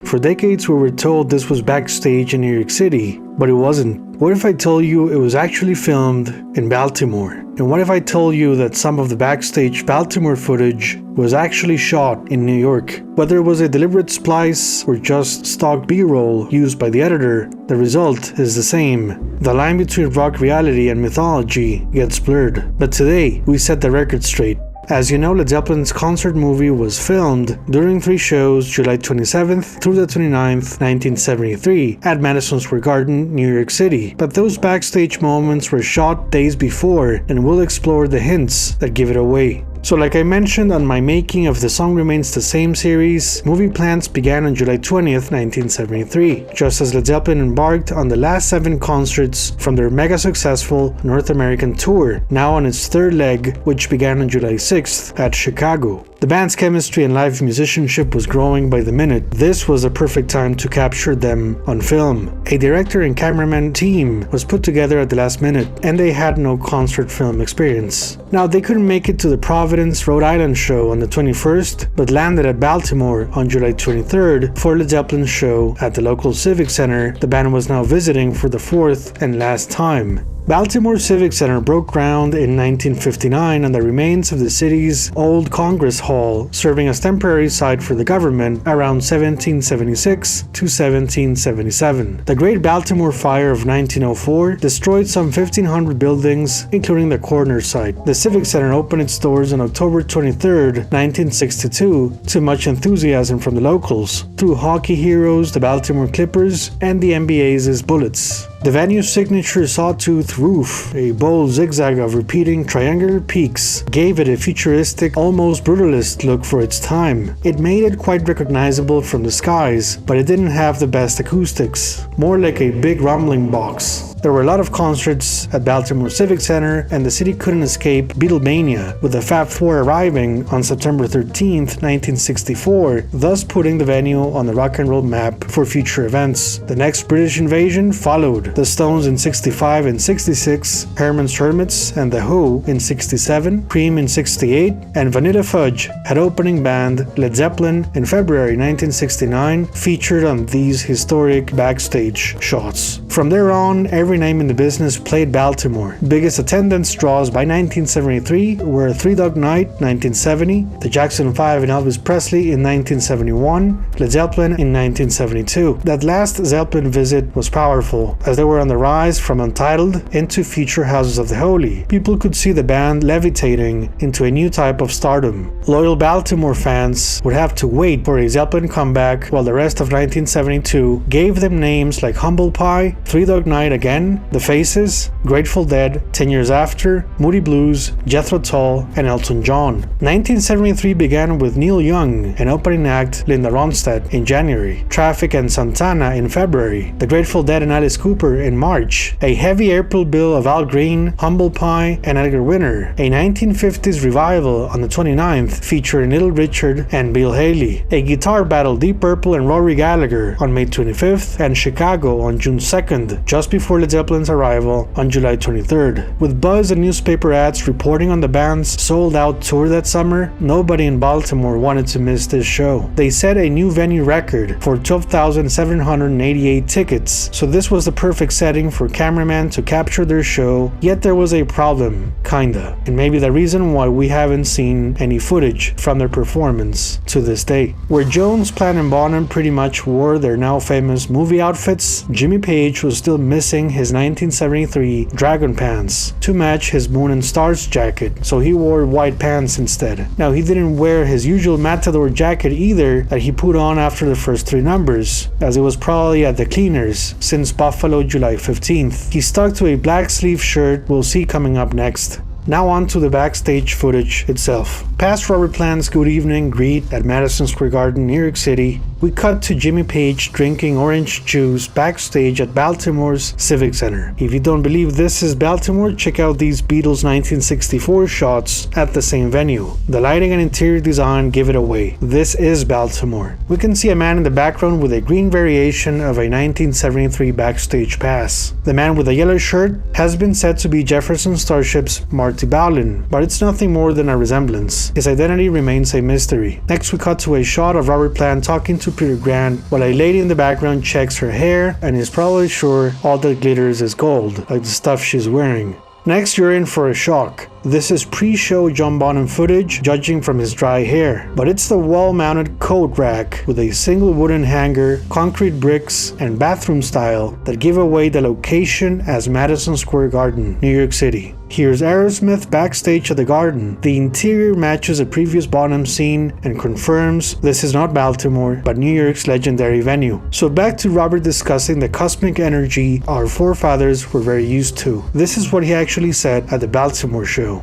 For decades we were told this was Backstage in New York City, but it wasn't. What if I told you it was actually filmed in Baltimore? And what if I told you that some of the Backstage Baltimore footage was actually shot in New York? Whether it was a deliberate splice or just stock B-roll used by the editor, the result is the same. The line between rock reality and mythology gets blurred. But today, we set the record straight. As you know, Led Zeppelin's concert movie was filmed during 3 shows, July 27th through the 29th, 1973, at Madison Square Garden, New York City. But those backstage moments were shot days before, and we'll explore the hints that give it away. So like I mentioned on my Making of The Song Remains the Same series, movie plans began on July 20th, 1973, just as Led Zeppelin embarked on the last 7 concerts from their mega successful North American tour, now on its 3rd leg, which began on July 6th at Chicago. The band's chemistry and live musicianship was growing by the minute. This was the perfect time to capture them on film. A director and cameraman team was put together at the last minute, and they had no concert film experience. Now, they couldn't make it to the Providence, Rhode Island show on the 21st, but landed at Baltimore on July 23rd for Led Zeppelin's show at the local Civic Center the band was now visiting for the 4th and last time. Baltimore Civic Center broke ground in 1959 on the remains of the city's old Congress Hall, serving as temporary site for the government around 1776 to 1777. The Great Baltimore Fire of 1904 destroyed some 1,500 buildings, including the corner site. The Civic Center opened its doors on October 23, 1962, to much enthusiasm from the locals, through hockey heroes, the Baltimore Clippers, and the NBA's Bullets. The venue's signature sawtooth roof, a bold zigzag of repeating triangular peaks, gave it a futuristic, almost brutalist look for its time. It made it quite recognizable from the skies, but it didn't have the best acoustics, more like a big rumbling box. There were a lot of concerts at Baltimore Civic Center, and the city couldn't escape Beatlemania, with the Fab Four arriving on September 13, 1964, thus putting the venue on the rock and roll map for future events. The next British invasion followed. The Stones in 65 and 66, Herman's Hermits and The Who in 67, Cream in 68, and Vanilla Fudge had opening band Led Zeppelin in February 1969 featured on these historic backstage shots. From there on, every name in the business played Baltimore. Biggest attendance draws by 1973 were Three Dog Night 1970, the Jackson 5 and Elvis Presley in 1971, Led Zeppelin in 1972. That last Zeppelin visit was powerful, as they were on the rise from Untitled into Future Houses of the Holy. People could see the band levitating into a new type of stardom. Loyal Baltimore fans would have to wait for a Zeppelin comeback, while the rest of 1972 gave them names like Humble Pie, Three Dog Night Again, The Faces, Grateful Dead, 10 Years After, Moody Blues, Jethro Tull, and Elton John. 1973 began with Neil Young and opening act Linda Ronstadt in January, Traffic and Santana in February, The Grateful Dead and Alice Cooper in March, a heavy April bill of Al Green, Humble Pie, and Edgar Winter, a 1950s revival on the 29th featuring Little Richard and Bill Haley, a guitar battle Deep Purple and Rory Gallagher on May 25th, and Chicago on June 2nd, just before Led Zeppelin's arrival on July 23rd. With buzz and newspaper ads reporting on the band's sold-out tour that summer, nobody in Baltimore wanted to miss this show. They set a new venue record for 12,788 tickets, so this was the perfect setting for cameramen to capture their show, yet there was a problem, kinda, and maybe the reason why we haven't seen any footage from their performance to this day. Where Jones, Plant and Bonham pretty much wore their now famous movie outfits, Jimmy Page was still missing his 1973 Dragon pants to match his Moon and Stars jacket, so he wore white pants instead. Now, he didn't wear his usual Matador jacket either that he put on after the first 3 numbers, as it was probably at the cleaners since Buffalo July 15th. He stuck to a black sleeve shirt we'll see coming up next. Now on to the backstage footage itself. Past Robert Plant's Good Evening Greet at Madison Square Garden, New York City, we cut to Jimmy Page drinking orange juice backstage at Baltimore's Civic Center. If you don't believe this is Baltimore, check out these Beatles 1964 shots at the same venue. The lighting and interior design give it away. This is Baltimore. We can see a man in the background with a green variation of a 1973 backstage pass. The man with a yellow shirt has been said to be Jefferson Starship's Marty Bowlin, but it's nothing more than a resemblance. His identity remains a mystery. Next we cut to a shot of Robert Plant talking to to Peter Grant while a lady in the background checks her hair and is probably sure all that glitters is gold, like the stuff she's wearing. Next, you're in for a shock. This is pre-show John Bonham footage, judging from his dry hair, but it's the wall-mounted coat rack with a single wooden hanger, concrete bricks, and bathroom style that give away the location as Madison Square Garden, New York City. Here's Aerosmith backstage at the Garden. The interior matches a previous Bonham scene and confirms this is not Baltimore, but New York's legendary venue. So back to Robert discussing the cosmic energy our forefathers were very used to. This is what he actually said at the Baltimore show. We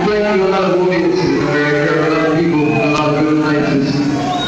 play to a lot of audiences in America, a lot of people, a lot of good places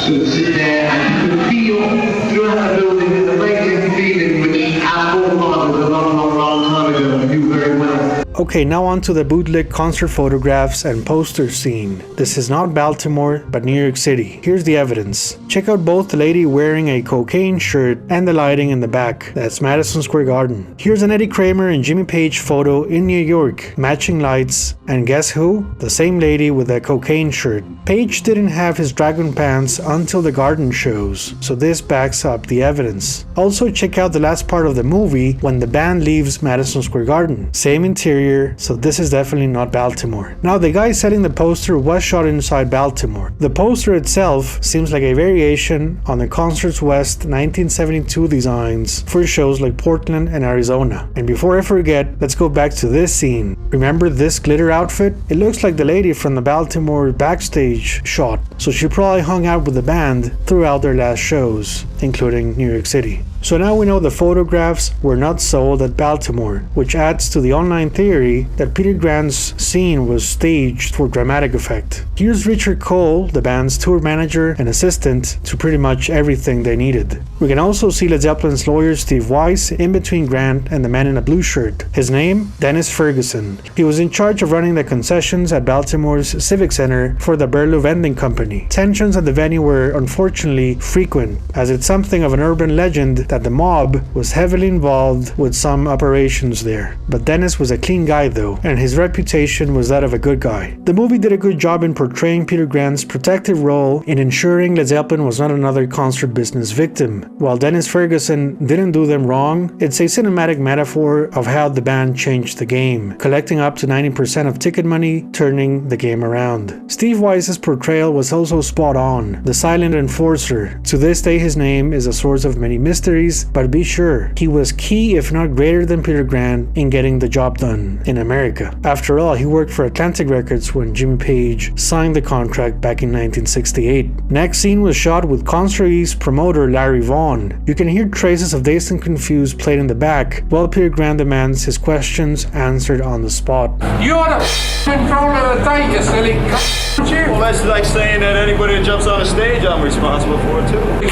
to sit there and you can feel throughout the building this amazing feeling which our forefathers a long time ago knew very well. Okay, now on to the bootleg concert photographs and poster scene. This is not Baltimore, but New York City. Here's the evidence. Check out both the lady wearing a cocaine shirt and the lighting in the back. That's Madison Square Garden. Here's an Eddie Kramer and Jimmy Page photo in New York, matching lights, and guess who? The same lady with a cocaine shirt. Page didn't have his dragon pants until the Garden shows, so this backs up the evidence. Also, check out the last part of the movie when the band leaves Madison Square Garden. Same interior, so this is definitely not Baltimore. Now, the guy selling the poster was shot inside Baltimore. The poster itself seems like a variation on the Concerts West 1972 designs for shows like Portland and Arizona. And before I forget, let's go back to this scene. Remember this glitter outfit? It looks like the lady from the Baltimore Backstage shot, so she probably hung out with the band throughout their last shows, including New York City. So now we know the photographs were not sold at Baltimore, which adds to the online theory that Peter Grant's scene was staged for dramatic effect. Here's Richard Cole, the band's tour manager and assistant to pretty much everything they needed. We can also see Led Zeppelin's lawyer Steve Weiss in between Grant and the man in a blue shirt. His name? Dennis Ferguson. He was in charge of running the concessions at Baltimore's Civic Center for the Burlew Vending Company. Tensions at the venue were unfortunately frequent, as it's something of an urban legend that the mob was heavily involved with some operations there. But Dennis was a clean guy though, and his reputation was that of a good guy. The movie did a good job in portraying Peter Grant's protective role in ensuring Led Zeppelin was not another concert business victim. While Dennis Ferguson didn't do them wrong, it's a cinematic metaphor of how the band changed the game, collecting up to 90% of ticket money, turning the game around. Steve Weiss's portrayal was also spot on, the silent enforcer. To this day his name is a source of many mysteries, but be sure, he was key if not greater than Peter Grant in getting the job done in America. After all, he worked for Atlantic Records when Jimmy Page signed the contract back in 1968. Next scene was shot with Concert East promoter Larry Vaughn. You can hear traces of Dazed and Confused played in the back, while Peter Grant demands his questions answered on the spot. You're the controller of the day, you silly c***, Well, that's like saying that anybody that jumps on a stage, I'm responsible for it too.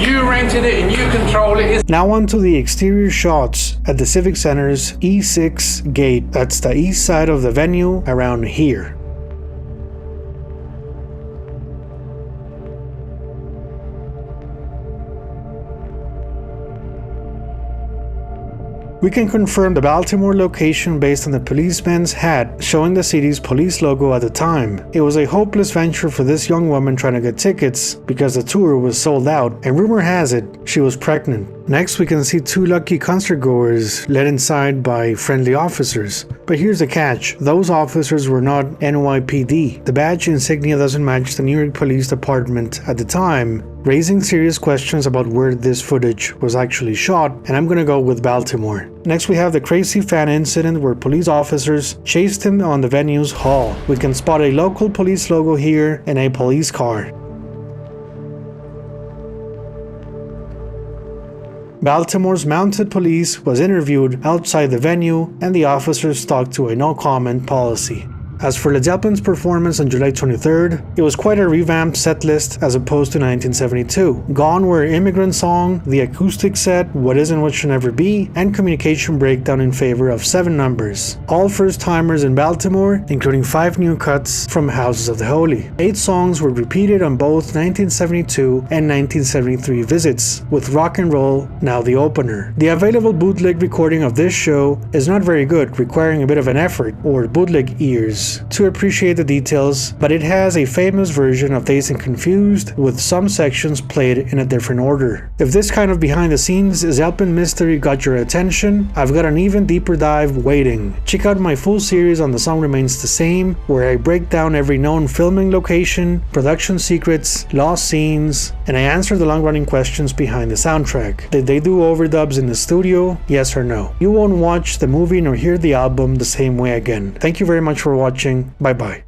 You rented it and you control it. Now on to the exterior shots at the Civic Center's E6 gate. That's the east side of the venue around here. We can confirm the Baltimore location based on the policeman's hat showing the city's police logo at the time. It was a hopeless venture for this young woman trying to get tickets because the tour was sold out, and rumor has it she was pregnant. Next, we can see two lucky concert goers led inside by friendly officers. But here's the catch, those officers were not NYPD. The badge insignia doesn't match the New York Police Department at the time, raising serious questions about where this footage was actually shot, and I'm gonna go with Baltimore. Next, we have the crazy fan incident where police officers chased him on the venue's hall. We can spot a local police logo here and a police car. Baltimore's mounted police was interviewed outside the venue, and the officers stuck to a no-comment policy. As for Led Zeppelin's performance on July 23rd, it was quite a revamped setlist as opposed to 1972. Gone were Immigrant Song, the acoustic set, What Is and What Should Never Be, and Communication Breakdown in favor of 7 numbers. All first-timers in Baltimore, including 5 new cuts from Houses of the Holy. 8 songs were repeated on both 1972 and 1973 visits, with Rock and Roll now the opener. The available bootleg recording of this show is not very good, requiring a bit of an effort, or bootleg ears. tapes to appreciate the details, but it has a famous version of Dazed and Confused with some sections played in a different order. If this kind of behind the scenes Zeppelin mystery got your attention, I've got an even deeper dive waiting. Check out my full series on The Song Remains the Same, where I break down every known filming location, production secrets, lost scenes, and I answer the long-running questions behind the soundtrack. Did they do overdubs in the studio? Yes or no? You won't watch the movie nor hear the album the same way again. Thank you very much for watching. Bye bye.